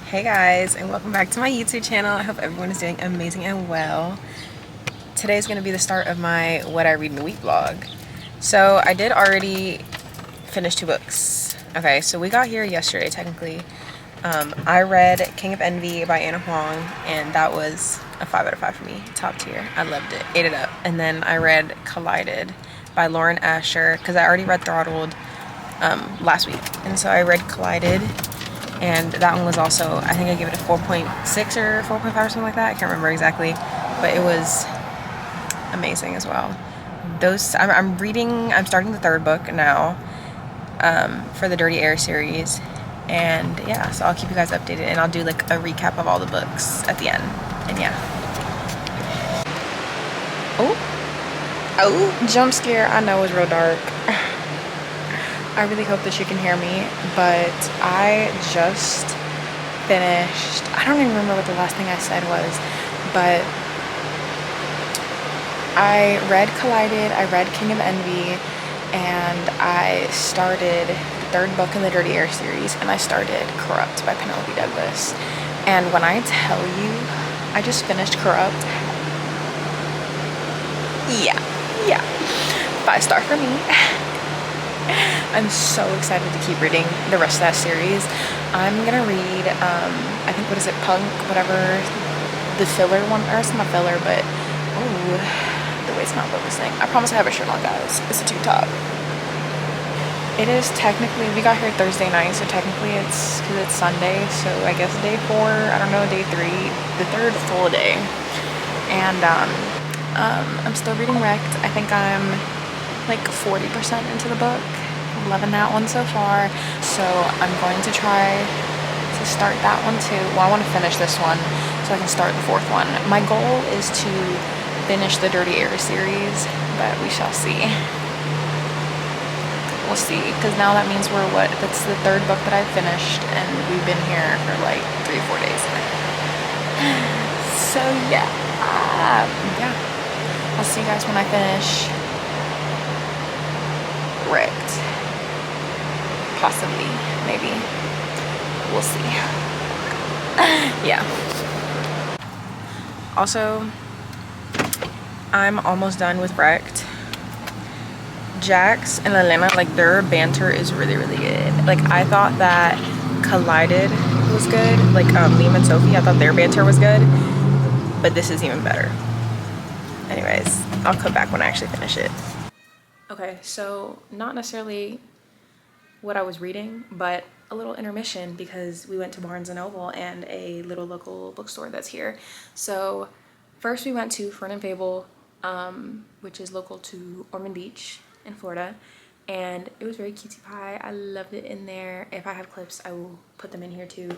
Hey guys, and welcome back to my YouTube channel. I hope everyone is doing amazing and well. Today is going to be the start of my What I Read in a Week vlog. So I did already finish 2 books. Okay, so we got here yesterday technically. I read King of Envy by Anna Huang, and that was a 5 out of 5 for me. Top tier. I loved it. Ate it up. And then I read Collided by Lauren Asher, because I already read Throttled last week. And so I read Collided. And that one was also, I think I gave it a 4.6 or 4.5 or something like that. I can't remember exactly, but it was amazing as well. I'm starting the 3rd book now for the Dirty Air series. And yeah, so I'll keep you guys updated, and I'll do like a recap of all the books at the end. And yeah. Oh, jump scare. I know it's real dark. I really hope that you can hear me, but I just finished, I don't even remember what the last thing I said was, but I read Collided, I read King of Envy, and I started the 3rd book in the Dirty Air series, and I started Corrupt by Penelope Douglas. And when I tell you, I just finished Corrupt. Yeah, 5-star for me. I'm so excited to keep reading the rest of that series. I'm gonna read, I think, what is it, Punk, whatever, the filler one, or it's not filler, but, oh, the way it's not focusing. I promise I have a shirt on, guys. It's a tube top. It is technically, we got here Thursday night, so technically it's, because it's Sunday, so I guess day 4, I don't know, day 3, the 3rd full day. And, I'm still reading Wrecked. I think I'm like 40% into the book. I'm loving that one so far, so I'm going to try to start that one too. Well, I want to finish this one so I can start the 4th one. My goal is to finish the Dirty Air series, but we shall see. We'll see, because now that means that's the 3rd book that I've finished, and we've been here for like 3 or 4 days. So yeah, I'll see you guys when I finish Wrecked. Possibly, maybe. We'll see. Yeah. Also, I'm almost done with Wrecked. Jax and Elena, like, their banter is really, really good. Like, I thought that Collided was good. Like, Liam and Sophie, I thought their banter was good. But this is even better. Anyways, I'll come back when I actually finish it. Okay, so not necessarily what I was reading, but a little intermission, because we went to Barnes & Noble and a little local bookstore that's here. So first we went to Fern and Fable, which is local to Ormond Beach in Florida, and it was very cutesy pie. I loved it in there. If I have clips, I will put them in here too.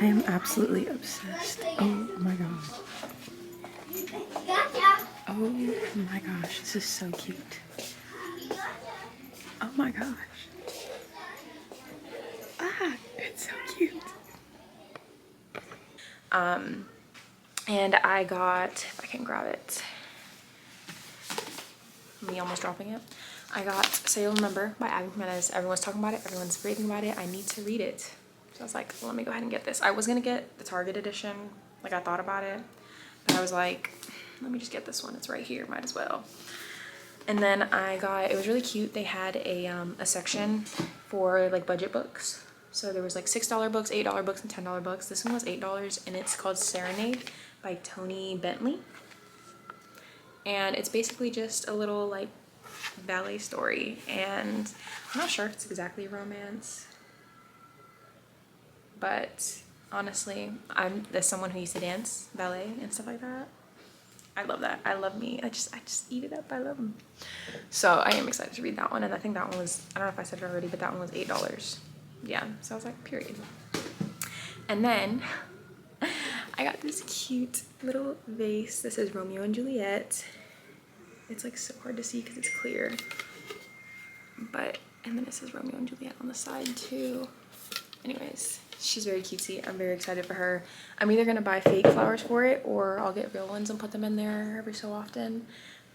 I am absolutely obsessed. Oh my god. Oh my gosh, this is so cute. Oh my gosh. Ah, it's so cute. And I got, if I can grab it, me almost dropping it. I got Say You'll Remember by Abby Jimenez. Everyone's talking about it, everyone's raving about it. I need to read it. So I was like, well, let me go ahead and get this. I was gonna get the Target edition, like, I thought about it, but I was like, let me just get this one. It's right here, might as well. And then I got, it was really cute. They had a section for like budget books. So there was like $6 books, $8 books, and $10 books. This one was $8, and it's called Serenade by Tony Bentley. And it's basically just a little like ballet story, and I'm not sure if it's exactly romance, but honestly, I'm as someone who used to dance ballet and stuff like that, I love that. I love me. I just eat it up. I love them. So I am excited to read that one, and I think that one was, I don't know if I said it already, but that one was $8. Yeah, so I was like, period. And then I got this cute little vase. This is Romeo and Juliet. It's like so hard to see because it's clear, but, and then it says Romeo and Juliet on the side too. Anyways, She's very cutesy. I'm very excited for her. I'm either gonna buy fake flowers for it or I'll get real ones and put them in there every so often.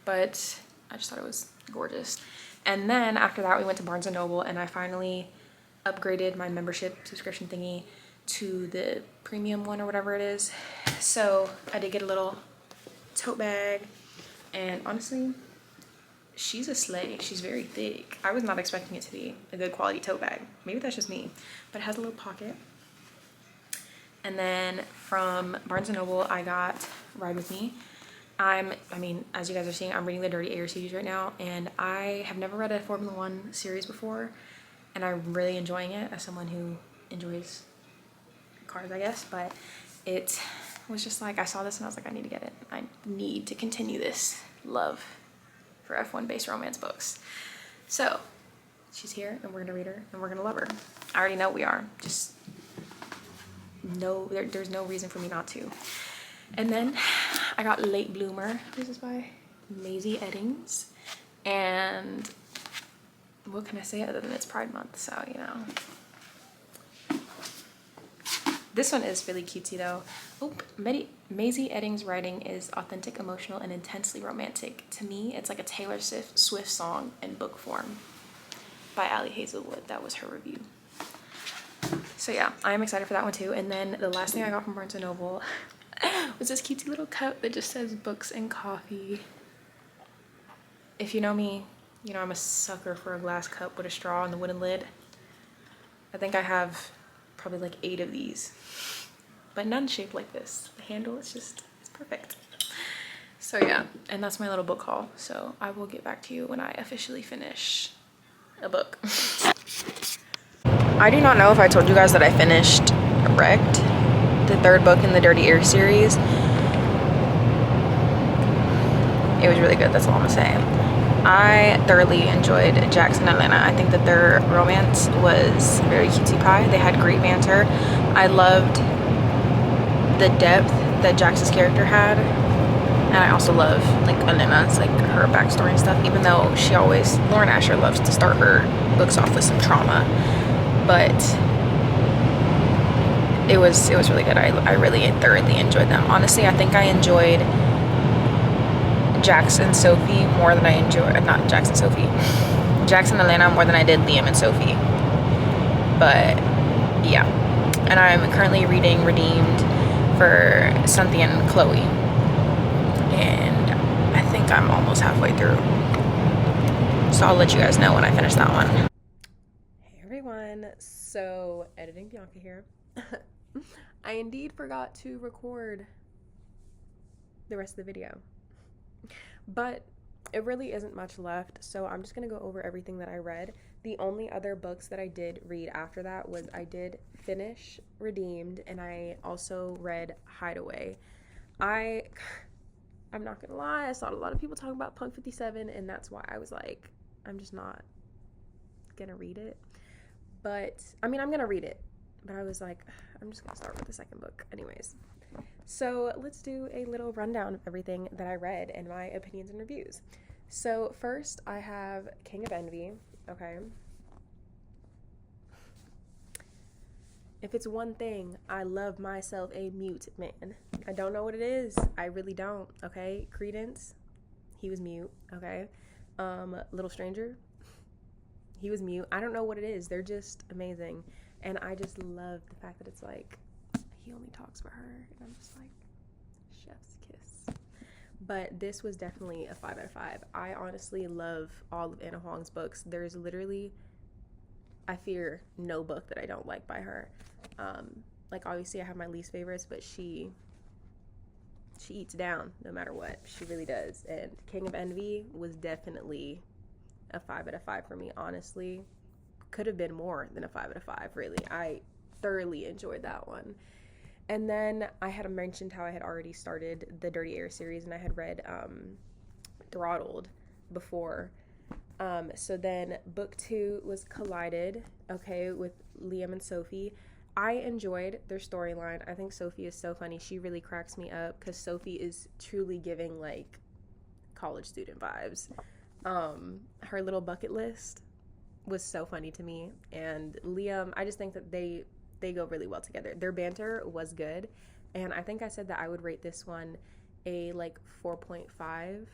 But I just thought it was gorgeous. And then after that, we went to Barnes & Noble and I finally upgraded my membership subscription thingy to the premium one or whatever it is. So I did get a little tote bag, and honestly, she's a slay. She's very thick. I was not expecting it to be a good quality tote bag. Maybe that's just me, but it has a little pocket. And then from Barnes & Noble, I got Ride With Me. I mean, as you guys are seeing, I'm reading the Dirty Air series right now, and I have never read a Formula One series before, and I'm really enjoying it as someone who enjoys cars, I guess. But it was just like, I saw this and I was like, I need to get it. I need to continue this love for F1 based romance books. So she's here and we're gonna read her and we're gonna love her. I already know we are. Just no, there's no reason for me not to. And then I got Late Bloomer. This is by Maisie Eddings. And what can I say other than it's Pride Month, so you know. This one is really cutesy though. Oh, Maisie Eddings' writing is authentic, emotional, and intensely romantic. To me, it's like a Taylor Swift song in book form. By Allie Hazelwood. That was her review. So yeah, I'm excited for that one too. And then the last thing I got from Barnes & Noble was this cutesy little cup that just says books and coffee. If you know me, you know I'm a sucker for a glass cup with a straw and the wooden lid. I think I have probably like 8 of these, but none shaped like this. The handle is just, it's perfect. So yeah, and that's my little book haul. So I will get back to you when I officially finish a book. I do not know if I told you guys that I finished Wrecked, the 3rd book in the Dirty Air series. It was really good, that's all I'm gonna say. I thoroughly enjoyed Jax and Atlanta. I think that their romance was very cutesy pie. They had great banter. I loved the depth that Jax's character had. And I also love like Atlanta's, like her backstory and stuff, even though she always, Lauren Asher loves to start her books off with some trauma. But it was really good. I really thoroughly enjoyed them. Honestly, I think I enjoyed Jax and Sophie more than I enjoyed, not Jax and Sophie, Jax and Atlanta more than I did Liam and Sophie. But yeah, and I'm currently reading Redeemed for Cynthia and Chloe, and I think I'm almost halfway through, so I'll let you guys know when I finish that one. Hey everyone, so editing Bianca here. I indeed forgot to record the rest of the video, but it really isn't much left, so I'm just gonna go over everything that I read. The only other books that I did read after that was I did finish Redeemed, and I also read Hideaway. I'm not gonna lie, I saw a lot of people talking about Punk 57, and that's why I was like, I'm just not gonna read it. But I mean, I'm gonna read it, but I was like, I'm just gonna start with the second book anyways. So let's do a little rundown of everything that I read and my opinions and reviews. So first I have King of Envy. Okay. If it's one thing, I love myself a mute man. I don't know what it is. I really don't. Okay. Credence, he was mute. Okay. Little Stranger, he was mute. I don't know what it is. They're just amazing. And I just love the fact that it's like, he only talks for her, and I'm just like, chef's kiss. But this was definitely a 5 out of 5. I honestly love all of Anna Huang's books. There's literally, I fear, no book that I don't like by her. Like obviously I have my least favorites, but she eats down no matter what. She really does. And King of Envy was definitely a 5 out of 5 for me, honestly. Could have been more than a 5 out of 5, really. I thoroughly enjoyed that one. And then I had mentioned how I had already started the Dirty Air series, and I had read Throttled before. So then book 2 was Collided, okay, with Liam and Sophie. I enjoyed their storyline. I think Sophie is so funny. She really cracks me up because Sophie is truly giving like college student vibes. Her little bucket list was so funny to me. And Liam, I just think that they they go really well together. Their banter was good, and I think I said that I would rate this one a like 4.5,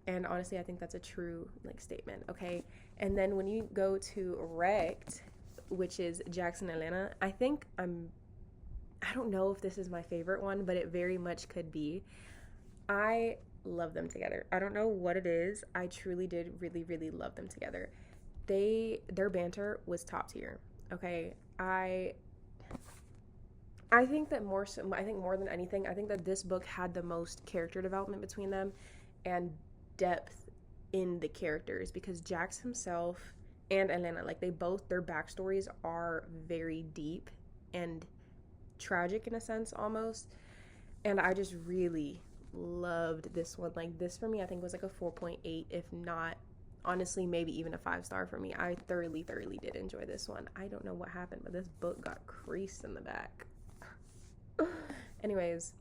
and honestly I think that's a true like statement. Okay, and then when you go to Wrecked, which is Jackson and Elena, I don't know if this is my favorite one, but it very much could be. I love them together. I don't know what it is. I truly did really, really love them together. Their banter was top tier. Okay, I think that more than anything, I think that this book had the most character development between them and depth in the characters, because Jax himself and Elena, like their backstories are very deep and tragic in a sense almost. And I just really loved this one. Like this for me, I think was like a 4.8, if not honestly maybe even a 5-star for me. I thoroughly did enjoy this one. I don't know what happened, but this book got creased in the back. Anyways,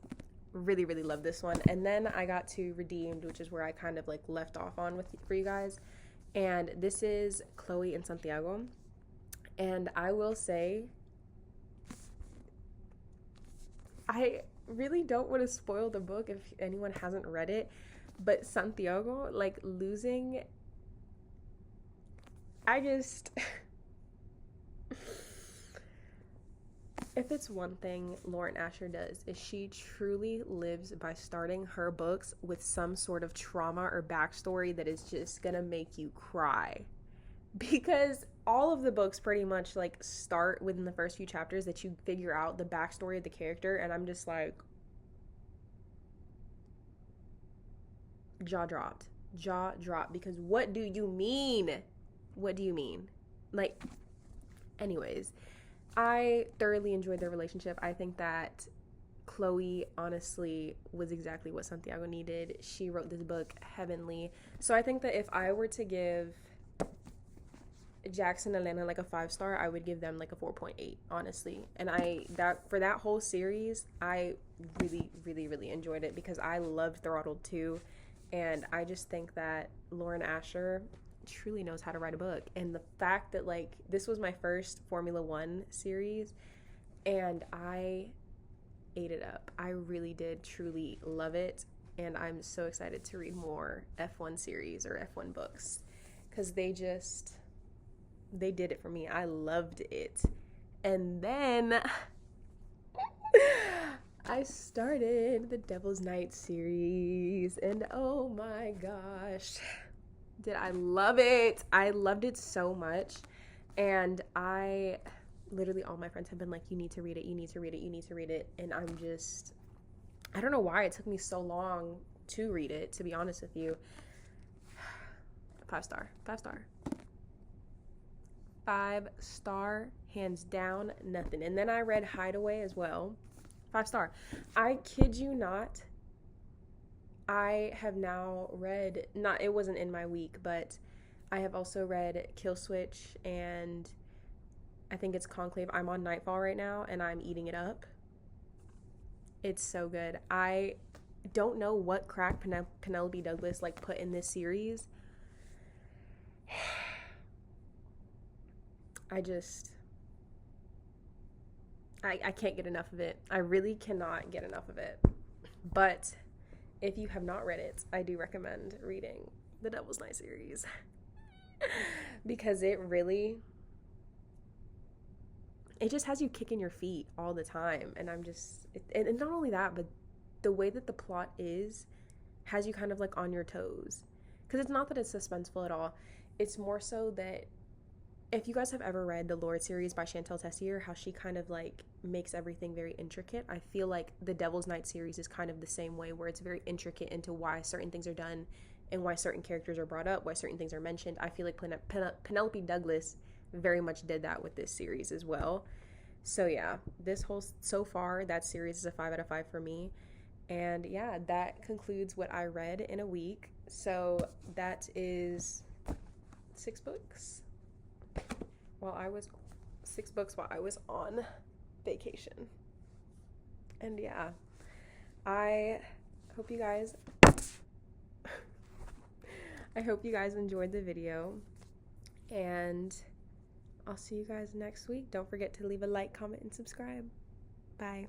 really love this one. And then I got to Redeemed, which is where I kind of like left off on for you guys. And this is Chloe and Santiago. And I will say, I really don't want to spoil the book if anyone hasn't read it, but Santiago, like losing, if it's one thing Lauren Asher does, is she truly lives by starting her books with some sort of trauma or backstory that is just gonna make you cry. Because all of the books pretty much like start within the first few chapters that you figure out the backstory of the character, and I'm just like jaw dropped, because what do you mean? Like, anyways, I thoroughly enjoyed their relationship. I think that Chloe honestly was exactly what Santiago needed. She wrote this book heavenly. So I think that if I were to give Jackson and Elena like a 5-star, I would give them like a 4.8, honestly. And for that whole series, I really enjoyed it because I loved Throttled too. And I just think that Lauren Asher truly knows how to write a book. And the fact that like this was my first Formula One series and I ate it up. I really did truly love it. And I'm so excited to read more F1 series or F1 books because they did it for me. I loved it. And then I started the Devil's Night series, and oh my gosh, did I love it. I loved it so much. And literally all my friends have been like, you need to read it. And I don't know why it took me so long to read it, to be honest with you. 5-star. 5-star, hands down, nothing. And then I read Hideaway as well. 5-star. I kid you not, I have now read, it wasn't in my week, but I have also read Kill Switch and I think it's Conclave. I'm on Nightfall right now and I'm eating it up. It's so good. I don't know what crack Penelope Douglas like put in this series. I can't get enough of it. I really cannot get enough of it. But if you have not read it, I do recommend reading the Devil's Night series. Because it just has you kicking your feet all the time. And and not only that, but the way that the plot has you kind of like on your toes. Because it's not that it's suspenseful at all. It's more so that if you guys have ever read the Lord series by Chantel Tessier, how she kind of like makes everything very intricate, I feel like the Devil's Night series is kind of the same way, where it's very intricate into why certain things are done and why certain characters are brought up, why certain things are mentioned. I feel like Penelope Douglas very much did that with this series as well. So yeah, so far, that series is a 5 out of 5 for me. And yeah, that concludes what I read in a week. So that is 6 books. 6 books while I was on vacation. And yeah, I hope you guys enjoyed the video, and I'll see you guys next week. Don't forget to leave a like, comment, and subscribe. Bye.